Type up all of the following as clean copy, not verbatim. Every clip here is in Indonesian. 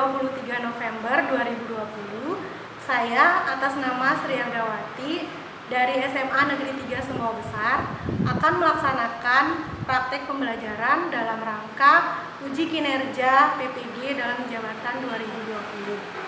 23 November 2020, saya atas nama Sri Ardawati dari SMA Negeri 3 Sumbawa Besar akan melaksanakan praktek pembelajaran dalam rangka uji kinerja PPG dalam jabatan 2020.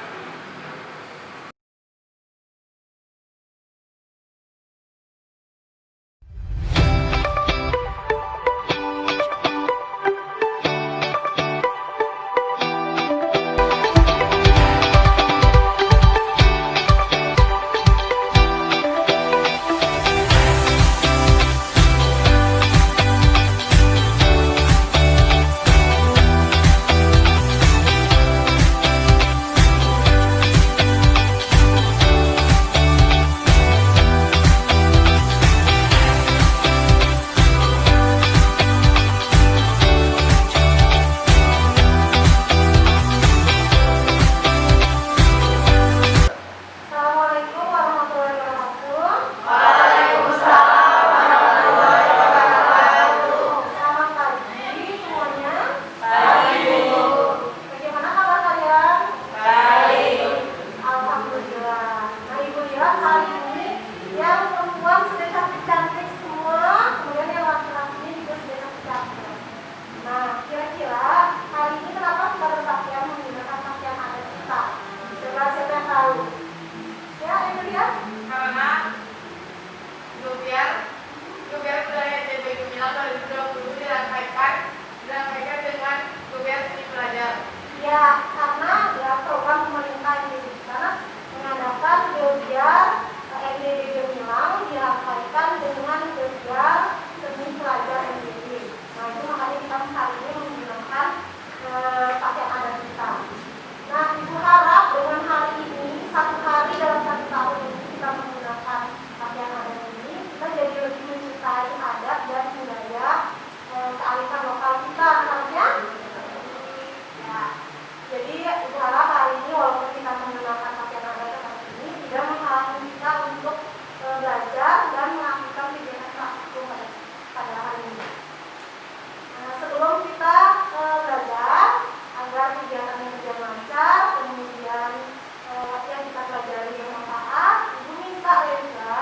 Geber budaya JB Gemilang 2020 dirangkaikan dengan Geber Seni Pelajar. Ya, karena program pemerintah ini di sana mengadakan Geber MDD Gemilang dirangkaikan dengan Geber Seni Pelajar MDD. Nah, itu makanya kita hari ini menggunakan pakaian adat kita. Nah, Ibu harap dengan hari ini, satu hari dalam satu tahun ini kita menggunakan pakaian adat ini, kita jadi lebih mencintai adat dan budaya kearifan lokal kita, artinya. Ya, jadi Ibu harap hari ini walaupun kita menggunakan pakaian adat seperti ini, tidak menghalangi kita untuk belajar dan melakukan kegiatan praktikum pada hari ini. Nah, sebelum kita belajar, agar kegiatannya berjalan lancar, kemudian yang kita pelajari bermanfaat, Ibu minta Reza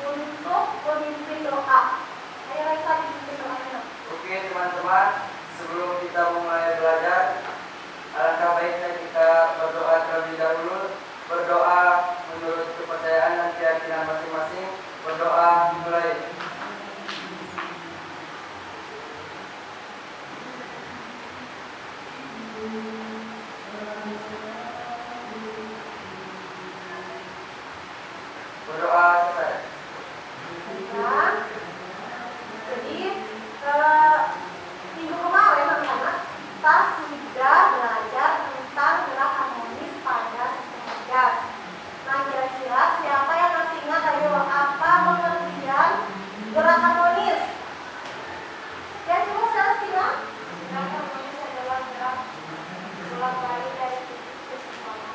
untuk memimpin doa. Ayo Reza, dipimpin doanya. Oke teman-teman, sebelum kita mulai belajar, alangkah baiknya kita berdoa terlebih dahulu. Berdoa menurut kepercayaan dan keyakinan masing-masing. Berdoa mulai. Berdoa selesai. Ya. Jadi minggu kemarin anak-anak kita sudah belajar tentang gerak harmonis pada sistem gas. Nah, kira-kira siapa yang masih ingat ayo apa pengertian gerak harmonis? Ya, coba sekarang bilang. Gerak harmonis adalah gerak bolak-balik dari titik ke titik.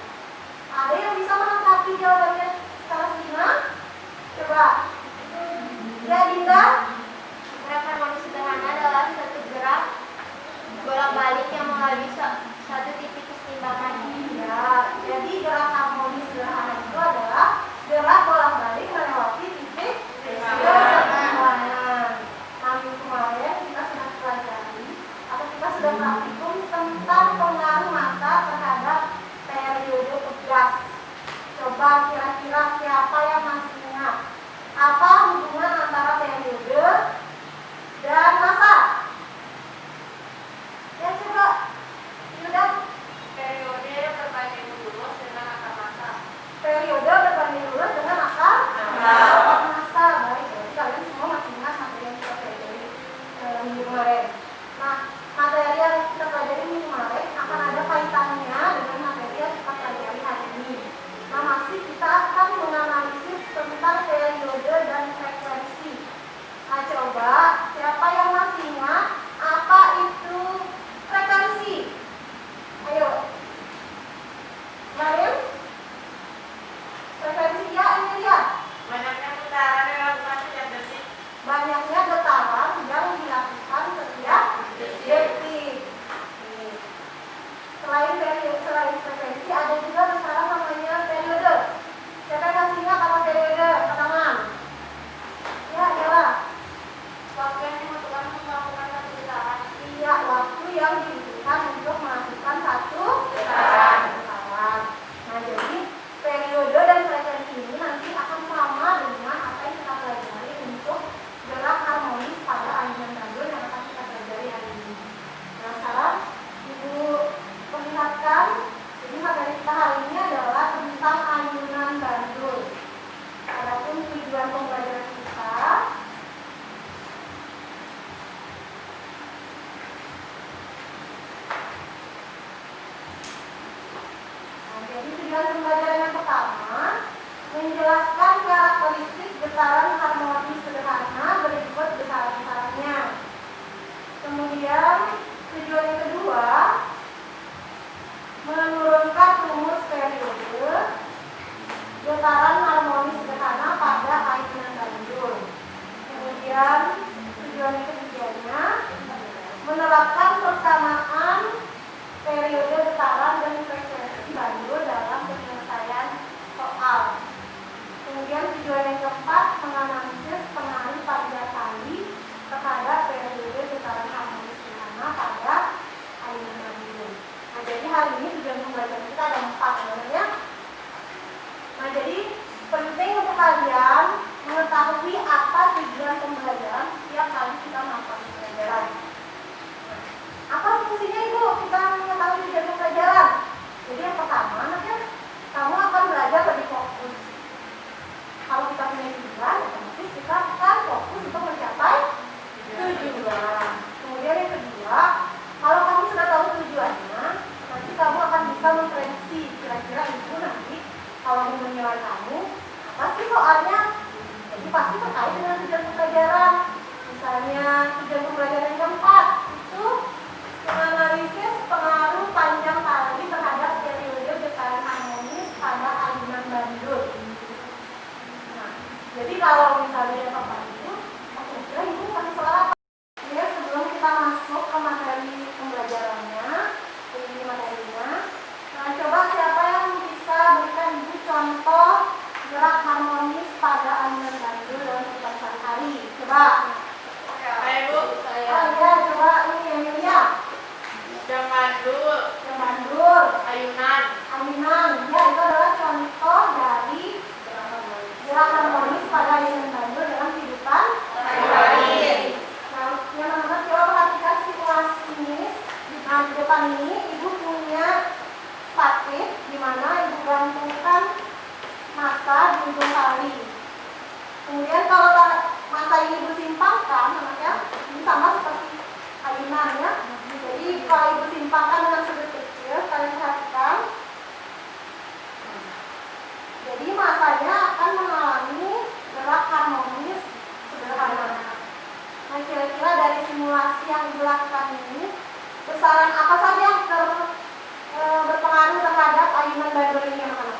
Ada yang bisa melengkapi jawabannya sekarang bilang? Coba. Ya, Dinda. Gerak harmonis sederhana adalah satu gerak bolak-balik yang melalui satu titik keseimbangan. Ya, jadi gerak harmonis sederhana itu adalah gerak bolak-balik melewati titik keseimbangan. Nah, minggu kemarin kita sudah pelajari atau kita sudah praktikum tentang pengaruh massa terhadap periode gas. Coba kira-kira siapa yang masih ingat apa hubungan antara periode dan massa? Ya, coba Yuda. Periode berbanding lurus dengan akar massa. Periode berbanding lurus dengan akar menurunkan rumus periode getaran harmonis sederhana pada ayunan bandur. Kemudian tujuan ketiganya menerapkan persamaan periode getaran dan frekuensi bandur dalam penyelesaian soal. Kemudian tujuan yang keempat menganalisis pengaruh panjang tali terhadap periode getaran harmonis sederhana pada ayunan bandur. Nah, jadi hari ini tujuan pembelajaran kita ada 4 sebenarnya. Nah, jadi penting untuk kalian mengetahui apa tujuan pembelajaran setiap kali kita melakukan pembelajaran. Apa fungsinya itu kita mengetahui tujuan pembelajaran? Jadi yang pertama, anaknya kamu akan belajar lebih fokus. Kalau kita punya tujuan, otomatis kita akan fokus untuk mencapai tujuan. Kemudian yang kedua, kalau kamu sudah tahu tujuannya, nanti kamu akan bisa memprediksi kira-kira itu nanti kalau menilai kamu apa sih soalnya. Jadi pasti terkait dengan tujuan pembelajaran. Misalnya tujuan pembelajaran yang keempat itu menganalisis pengaruh panjang tali terhadap periode getaran harmonis pada ayunan bandur. Nah, jadi kalau misalnya yang keempat itu, kira-kira ibu kasih soal apa? Ya, sebelum kita masuk ke materi pembelajarannya, ini materinya. Nah, coba siapa yang bisa berikan ibu contoh gerak harmonis pada ayunan bandur dalam kehidupan sehari-hari? Coba. Ibu, Oh iya, coba ini Emilia. jam bandur, Yang bandur, ayunan, ayunan. Ya, itu adalah contoh dari gerak harmonis pada ayunan bandur dalam kehidupan sehari-hari. Nah, yang teman-teman coba perhatikan simulasi ini. Nah, di depan ini ibu punya statif di mana ibu gantungkan massa di ujung tali. Kemudian kalau massa ini ibu simpangkan, anaknya ini sama seperti ayunan ya. Jadi kalau ibu simpangkan dengan sudut kecil, kalian perhatikan. Jadi massanya akan mengalami gerak harmonis sederhana. Nah, kira-kira dari simulasi yang ibu lakukan ini, besaran apa saja yang berpengaruh terhadap ayunan bandur ini, anak-anak?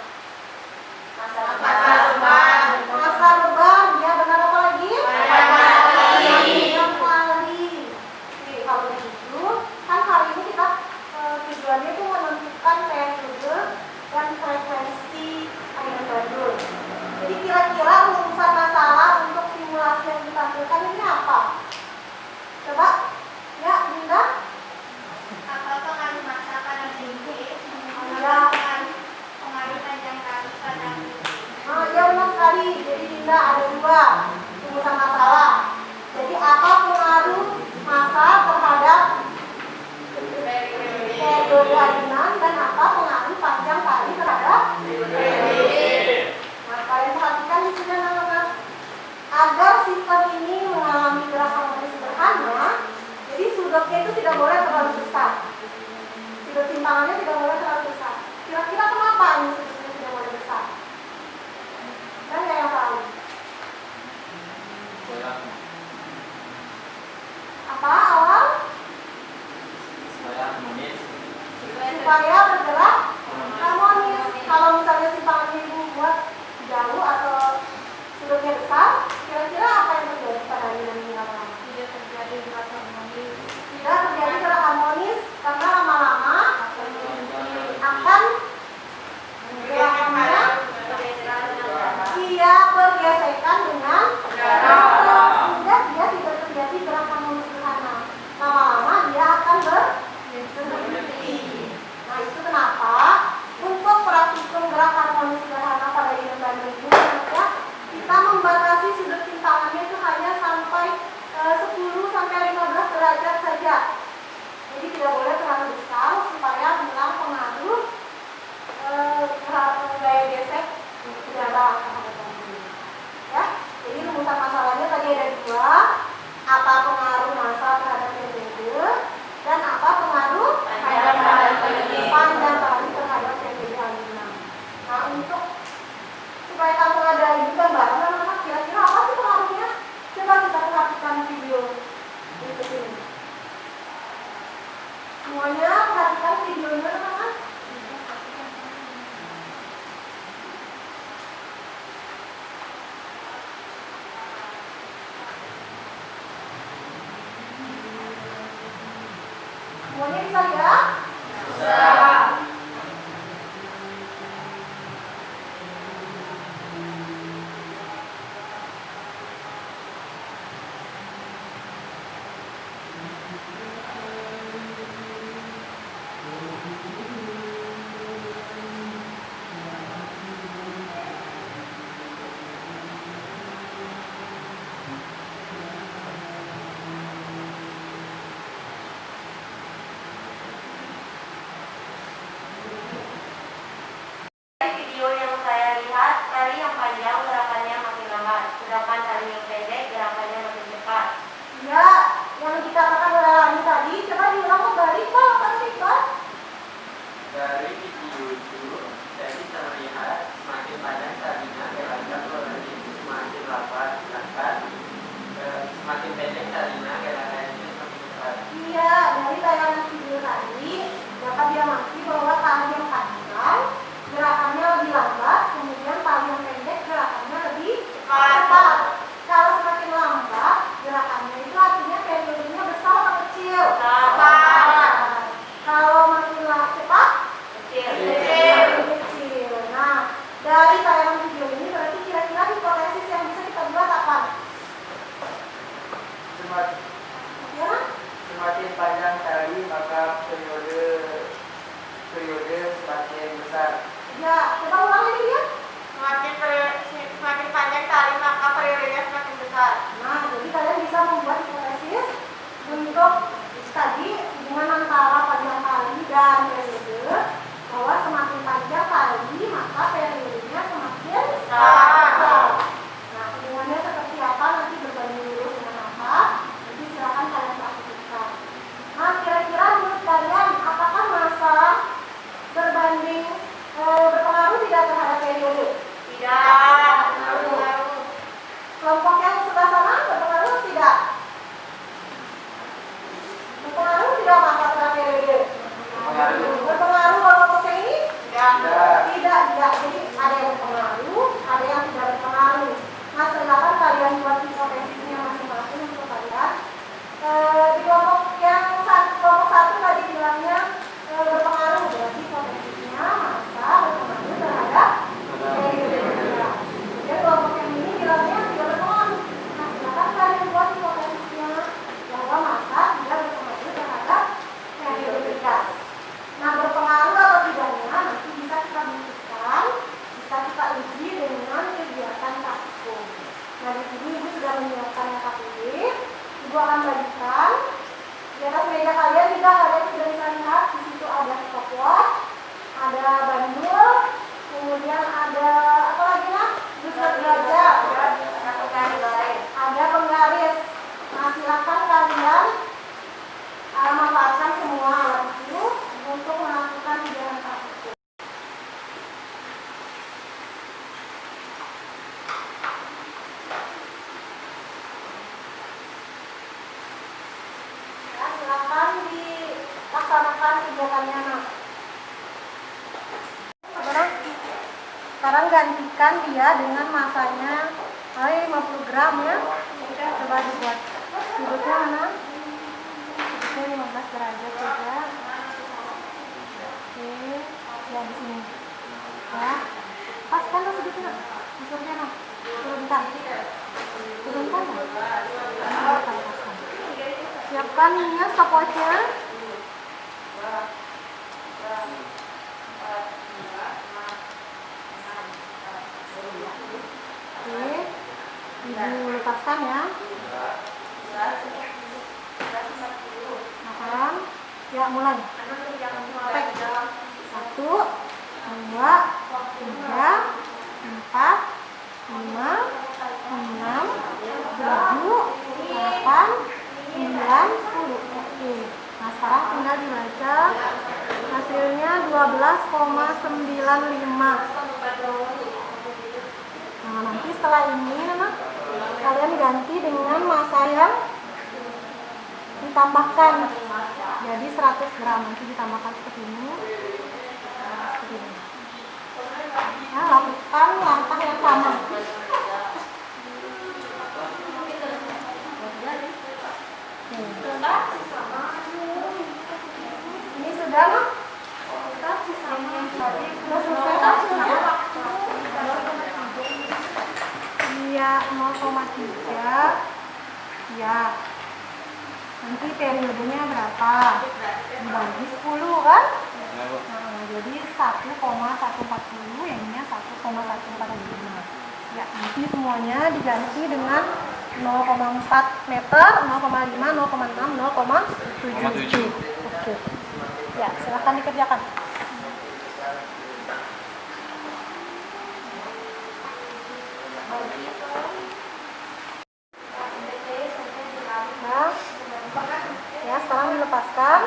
masa beban, Massa beban, ya benar apa lagi? Panjang tali. Oke, kalau begitu, kan hari ini kita tujuannya itu menentukan periode dan frekuensi ayunan bandur. Jadi kira-kira rumusan masalah untuk simulasi yang ditampilkan ini apa? Coba, ya Dinda. apa pengaruh masa pada bibit, Ya. pengaruh panjang tali pada bibit. Oh, ya benar sekali. Jadi Dinda ada 2 rumusan masalah. Jadi apa pengaruh massa terhadap periode ayunan dan apa pengaruh panjang tali terhadap bibit. Nah, kalian perhatikan di sini anak-anak. Agar sistem ini mengalami gerak harmonis sederhana, jadi sudutnya itu tidak boleh terlalu besar. Sudut simpangannya tidak boleh terlalu besar. Kira-kira kenapa ini sudutnya tidak boleh besar? Dan yang tahu? dari video itu jadi terlihat semakin panjang talinya gerakan rollernya itu semakin rapat, sedangkan semakin pendek talinya gerakannya semakin cepat. Iya, dari tayangan video tadi dapat diamati bahwa tali yang panjang gerakannya lebih lambat, kemudian tali yang pendek gerakannya lebih cepat. Kalau semakin lambat gerakannya itu artinya periodenya besar atau kecil? Besar. Kalau makin cepat? Kecil. Nah, dari tayangan video ini berarti kira-kira hipotesis yang bisa kita buat apa? Semakin panjang tali maka periode semakin besar. Ya, coba ulang ini ya. Semakin panjang tali maka periodenya semakin besar. Nah, jadi kalian bisa membuat hipotesis untuk tadi hubungan antara panjang tali dan periode, bahwa semakin panjang tali maka periodenya semakin besar. Nah, hubungannya seperti apa nanti berbanding lurus dengan apa? Nanti silakan kalian praktikkan. Nah, kira-kira menurut kalian apakah massa berpengaruh tidak terhadap periode? Tidak. Kelompok yang sebelah sana berpengaruh tidak? Berpengaruh tidak masa terhadap periode? Berpengaruh kelompok yang ini? Tidak. Jadi ada yang berpengaruh, ada yang tidak berpengaruh. Nah, silakan kalian buat hipotesisnya masing-masing untuk kalian. Di kelompok satu tadi bilangnya berpengaruh, berarti hipotesisnya masa berpengaruh terhadap periode. Kemudian kelompok yang ini bilangnya tidak berpengaruh. Nah, silakan kalian buat hipotesisnya bahwa masa tidak berpengaruh terhadap perioditas. Nah, berpengaruh atau tidaknya nanti bisa kita buktikan, bisa kita uji dengan kegiatan praktikum. Nah, di sini Ibu sudah menyiapkan KPD. Ibu akan bagikan di atas meja kalian juga kalian sudah bisa lihat di situ ada stopwatch, ada bandul, kemudian ada apa lagi nah? Belajar, ada penggaris. Nah, silakan kalian manfaatkan semua alat itu untuk melakukan kegiatan praktikum. Ya, silakan dilaksanakan kegiatannya. Nah, sekarang gantikan dia dengan masanya 50 gram ya. Coba dibuat sudutnya mana? Sudutnya 15 derajat juga. Oke, ya di sini. Ya, paskan tuh sudutnya. Usurnya nah, turunkan. Turunkan ya. Paskan. Siapkan ininya stopwatchnya. Oke, Ibu lepaskan ya. Makan. Ya, mulai. Tek. 1, 2, 3, 4, 5, 6, 7, 8, 9, 10. Oke. Nah, sekarang tinggal dibaca. Hasilnya 12,95. Nah, nanti setelah ini kalian ganti dengan massa yang ditambahkan. Jadi 100 gram nanti ditambahkan seperti ini. Seperti ini. Nah, lakukan langkah yang sama. Ini sudah loh. Sudah selesai kan sudah? Iya, 0,3. Ya. Nanti periodenya berapa? Dibagi 10 kan? Nah, jadi 1,140, yang ini 1,145. Ya, nanti semuanya diganti dengan 0,4 meter, 0,5, 0,6, 0,7. Oke. Ya, silakan dikerjakan. Nah, ya sekarang dilepaskan.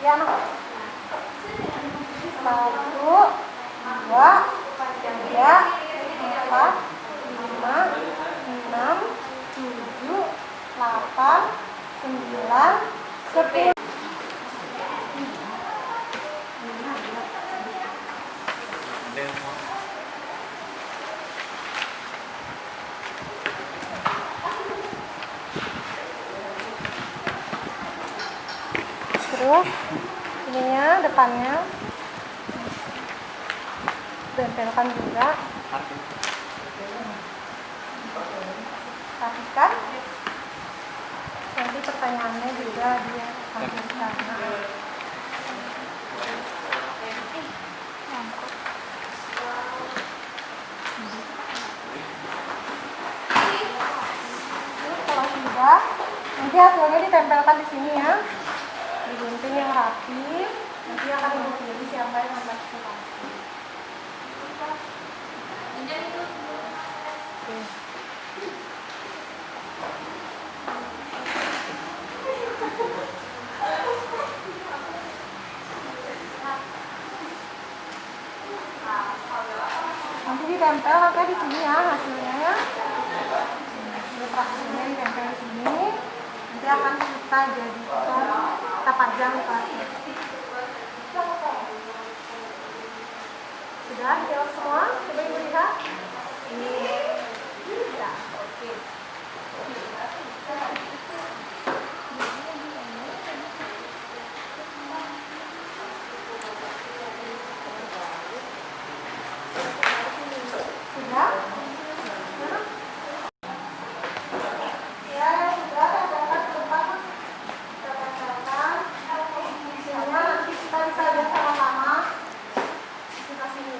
Ya, nah. 10. Terus ininya depannya tempelkan juga, rapikan. Nanti pertanyaannya juga dia rapikan. Kalau sudah, nanti hasilnya ditempelkan di sini ya, di gunting yang rapi. Nanti akan dipilih siapa yang berpartisipasi. Nanti ditempel pakai di sini ya hasilnya ya. Hasilnya ditempel di sini. Nanti akan kita jadikan, kita pajang di kelasnya. Sudah dijawab semua? Coba ibu lihat. Ya, oke. Sudah? Ya, sudah. Tempelkan ke depan. Kita tempelkan. Hasilnya nanti kita bisa lihat sama-sama. Kita sini.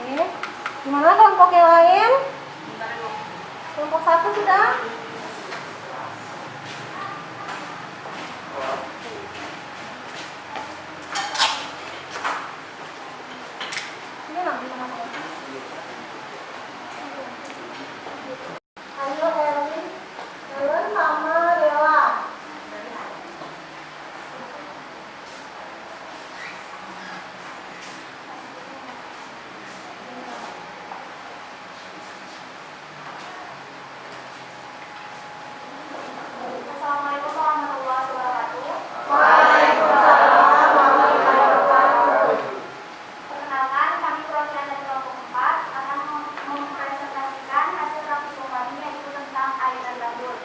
Oke, gimana kelompok yang lain? Kelompok 1 sudah? Ini nanti kenapa? Ayo Helen sama Dela. Assalamualaikum warahmatullahi wabarakatuh. Waalaikumsalam warahmatullahi wabarakatuh. Perkenalkan, kami perwakilan dari kelompok 4 akan mempresentasikan hasil praktikum kami yaitu tentang aliran bandur.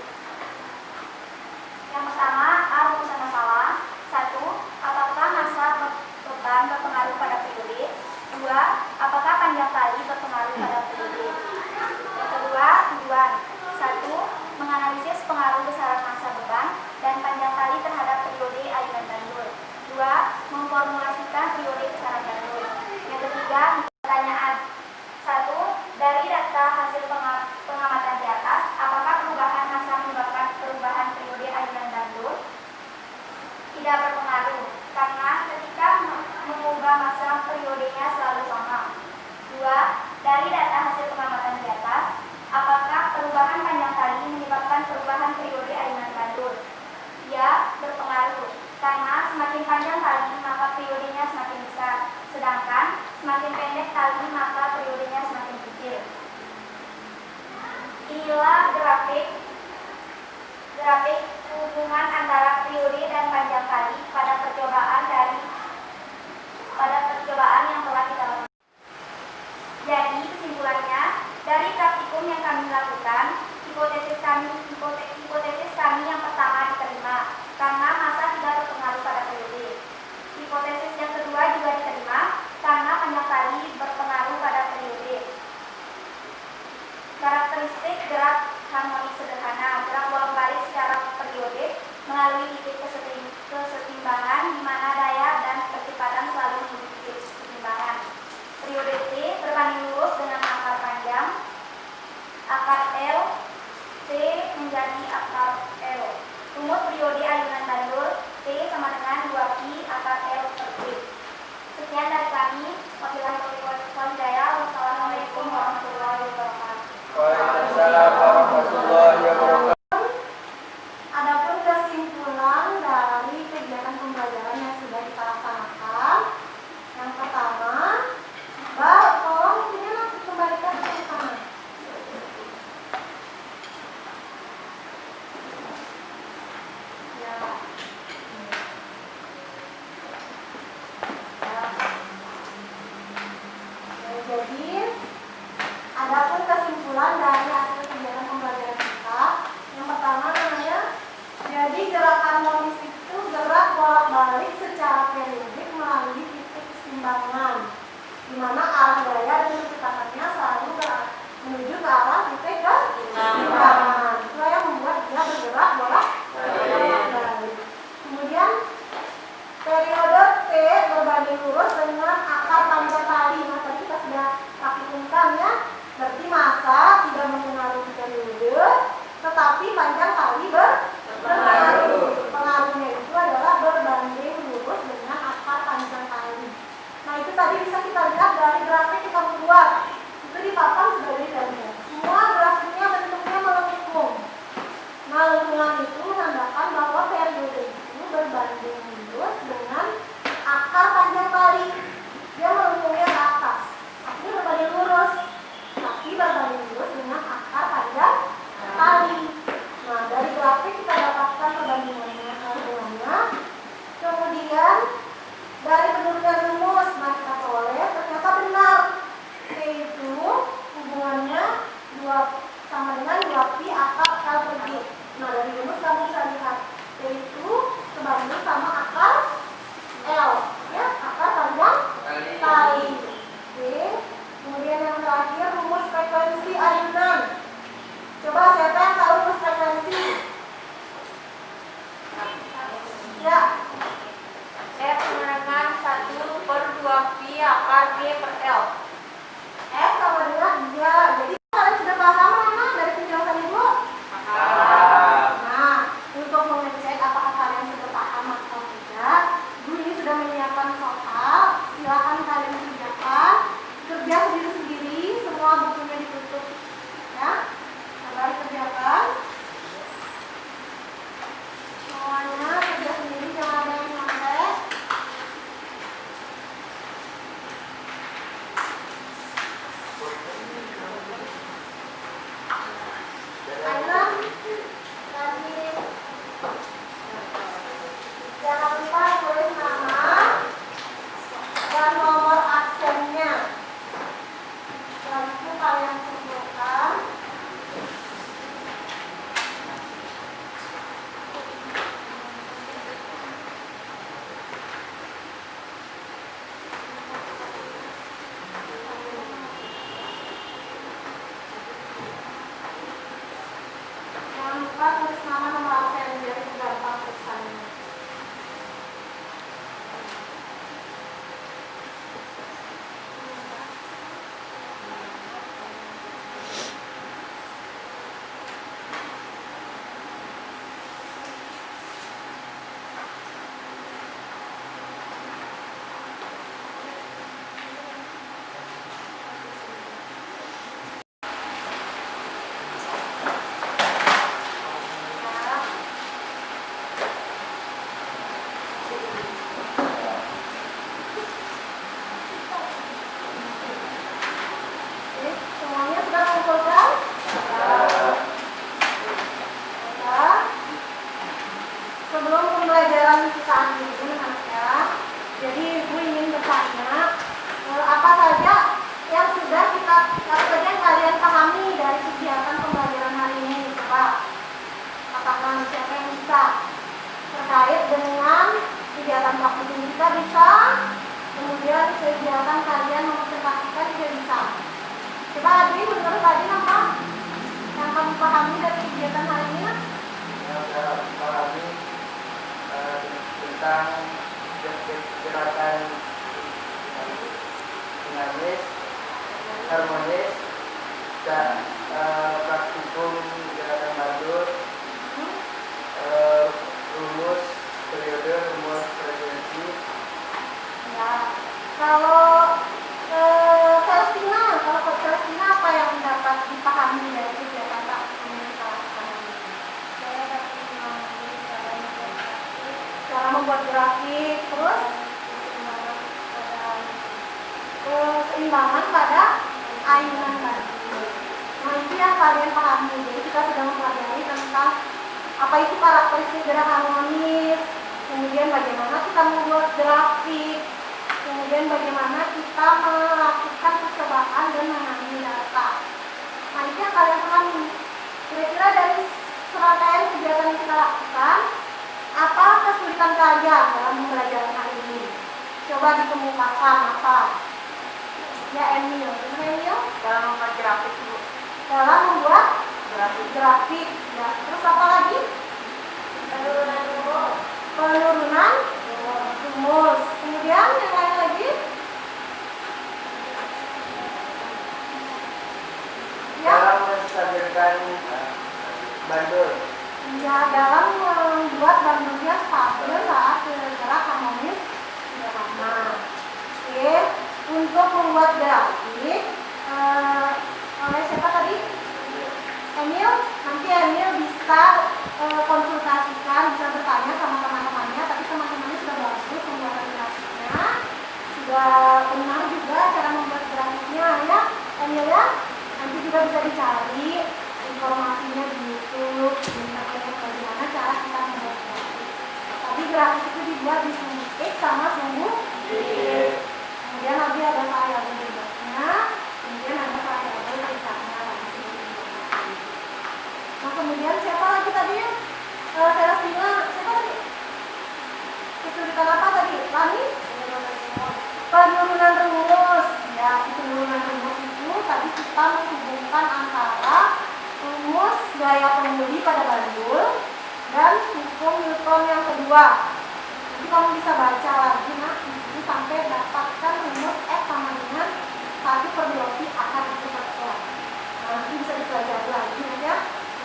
Yang pertama, A. Rumusan masalah. 1. Apakah massa beban berpengaruh pada periode? 2. Apakah panjang tali berpengaruh pada periode? Yang kedua, tujuan. 1. Menganalisis pengaruh besaran massa beban dan panjang tali terhadap periode aliran bandur. 2. Memformulasikan periode besaran bandur. Yang ketiga, pertanyaan. 1. Dari data hasil pengamatan di atas, apakah perubahan massa menyebabkan perubahan periode aliran bandur? Tidak berpengaruh, karena ketika mengubah massa periodenya selalu sama. 2. Dari data hasil pengamatan di atas, apakah perubahan panjang tali menyebabkan perubahan periode aliran bandur? Ya, berpengaruh, karena semakin panjang tali maka periodenya semakin besar, sedangkan semakin pendek tali maka periodenya semakin kecil. Inilah grafik hubungan antara periode dan panjang tali pada percobaan yang telah kita lakukan. Jadi kesimpulannya, dari praktikum yang kami lakukan, hipotesis kami yang pertama diterima karena massa tidak berpengaruh pada periode. Hipotesis yang kedua juga diterima karena panjang tali berpengaruh pada periode. mana arah gaya dan kecepatan selalu menuju ke arah titik keseimbangan. Itulah yang membuat dia bergerak bolak-balik. Kemudian periode T berbanding lurus dengan akar panjang tali. Nah, tadi kita sudah praktikumkan ya. Berarti massa tidak mempengaruhi periode, tetapi panjang tali berpengaruh. Pengaruhnya itu adalah berbanding lurus dengan akar panjang tali. Nah, itu tadi bisa kita lihat dari grafik kita buat. Itu dipapan sebagai gambar. Semua grafiknya bentuknya melengkung. Nah, lengkungan itu menandakan bahwa periode itu berbanding lurus dengan akar panjang tali. Dia melengkungnya ke atas. Artinya berbanding lurus, tapi berbanding lurus dengan akar panjang tali. Nah, dari grafik kita dapatkan perbandingannya. Kemudian dari penurunkan rumus, nah kita peroleh ternyata benar. T itu hubungannya sama dengan 2pi akar L per G. Nah, dari rumus kamu bisa lihat T itu sebanding sama akar L, ya, akar panjang tali. Oke. Kemudian yang terakhir rumus frekuensi ayunan. Coba siapa yang tahu rumus frekuensi? Ya. F dengan 1 per 2pi akar G per L. F sama dengan 3. Jadi kalian sudah paham mana dari penjelasan Ibu? Nah, untuk mengecek apakah kalian sudah paham atau tidak, Ibu ini sudah menyiapkan soal. Silakan kalian kerjakan. Kerja sendiri-sendiri, semua bukunya ditutup. Ya, coba dikerjakan. Semuanya kerja sendiri, jangan ada yang nyontek. Ayunan, tadi jangan lupa tulis nama dan nomor aksennya. Setelah itu kalian kumpulkan. Jangan lupa tulis nama nomor aksen biar gampang tulisannya. Oke, semuanya sudah mengumpulkan? Ya. Sebelum pembelajaran kita akhiri anak ya, jadi Ibu ingin bertanya apa saja yang sudah kalian pahami dari kegiatan pembelajaran hari ini. Coba katakan siapa yang bisa terkait dengan kegiatan praktik ini kita bisa, kemudian kegiatan kalian mempresentasikan juga bisa. Coba Adi, menurut Adi apa yang kamu pahami dari kegiatan hari ini? Saya pahami tentang gerakan dinamis, harmonis, dan praktikum gerakan mandur, rumus periode, rumus frekuensi. Ya, kalau Celestina apa yang dapat dipahami dari kegiatan praktik ini kita lakukan ini? Saya dapat memahami Cara membuat grafik, terus keseimbangan pada ayunan tadi. Nah, itu yang kalian pahami. Jadi kita sedang mempelajari tentang apa itu karakteristik gerak harmonis, kemudian bagaimana kita membuat grafik, kemudian bagaimana kita melakukan percobaan dan mengambil data. Nah, itu yang kalian pahami. Kira-kira dari serangkaian kegiatan yang kita lakukan, apa kesulitan kalian dalam pembelajaran hari ini? Coba dikemukakan apa? Ya, Emil. Gimana Emil? Dalam membuat grafik Bu. Dalam membuat Grafik. grafik. Ya. Terus apa lagi? Penurunan rumus. Penurunan rumus. Kemudian yang lain lagi? Ya. Dalam menstabilkan bandul. Ya, dalam membuat bandulnya stabil saat gerak harmonis sederhana. Oke, untuk membuat grafik oleh siapa tadi? Emil. Nanti Emil bisa konsultasikan, bisa bertanya sama teman-temannya. Tapi teman-temannya sudah bagus pembuatan grafiknya, sudah benar juga cara membuat grafiknya ya, Emil ya. Nanti juga bisa dicari informasinya di YouTube, di internet bagaimana cara kita membuat grafik. Tapi grafik itu dibuat di sumbu X sama sumbu Y. Kemudian nanti ada variabel bebasnya, kemudian ada variabel periksaannya lagi sebagai informasi. Nah kemudian siapa lagi tadi ya? Celestina, siapa tadi? Kesulitan apa tadi? Lani? Penurunan rumus. Ya, penurunan rumus itu tadi kita menghubungkan antara rumus gaya pemuli pada bandul dan hukum Newton yang kedua. Jadi kamu bisa baca lagi ini sampai dapatkan rumus F sama dengan 1/2 akar itu per L. Nah, nanti bisa dipelajari lagi ya.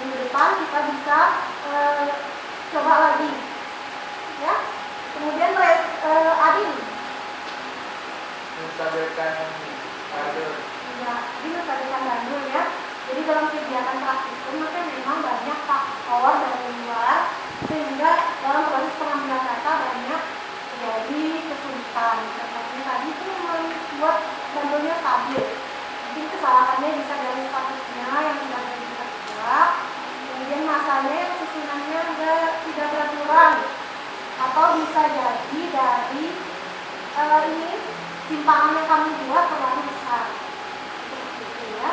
Minggu depan kita bisa coba lagi. Ya. Kemudian Adin. Menstabilkan bandul. Ya, ini menstabilkan bandul ya. Jadi dalam kegiatan praktikum maka memang banyak faktor dari luar sehingga dalam proses pengambilan data banyak terjadi kesulitan. Seperti tadi itu membuat bandulnya stabil. Mungkin kesalahannya bisa dari statusnya yang tidak bergerak, kemudian masanya yang susunannya tidak beraturan, atau bisa jadi dari ini simpangan yang kami buat terlalu besar. Seperti itu ya.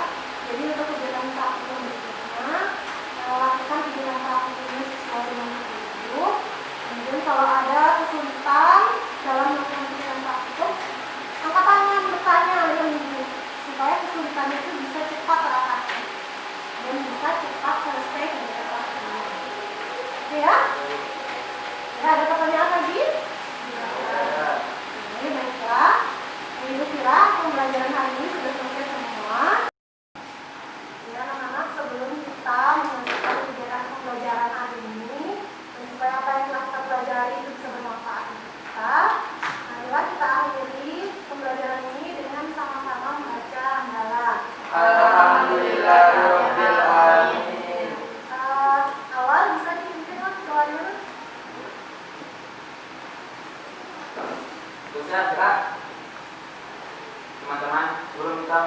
Jadi untuk kegiatan praktikum berikutnya, lakukan kegiatan praktikumnya sesuai dengan itu. Kemudian kalau ada kesulitan dalam melakukan kegiatan praktikum, angkat tangan bertanya yang ibu supaya kesulitannya itu bisa cepat teratasi dan bisa cepat selesai kegiatan praktikumnya. Oke ya? Ya, ada pertanyaan lagi? Oke, baiklah. Ibu kira pembelajaran hari ini sudah selesai semua. Ya anak-anak, sebelum kita melanjutkan kegiatan pembelajaran hari ini dan supaya apa yang telah kita pelajari itu bisa bermanfaat untuk kita, marilah kita akhiri pembelajaran ini dengan sama-sama membaca hamdalah. Alhamdulillahirabbil alamin. Awal bisa dipimpin lah doa dulu. Terusnya gerak. Teman-teman, sebelum kita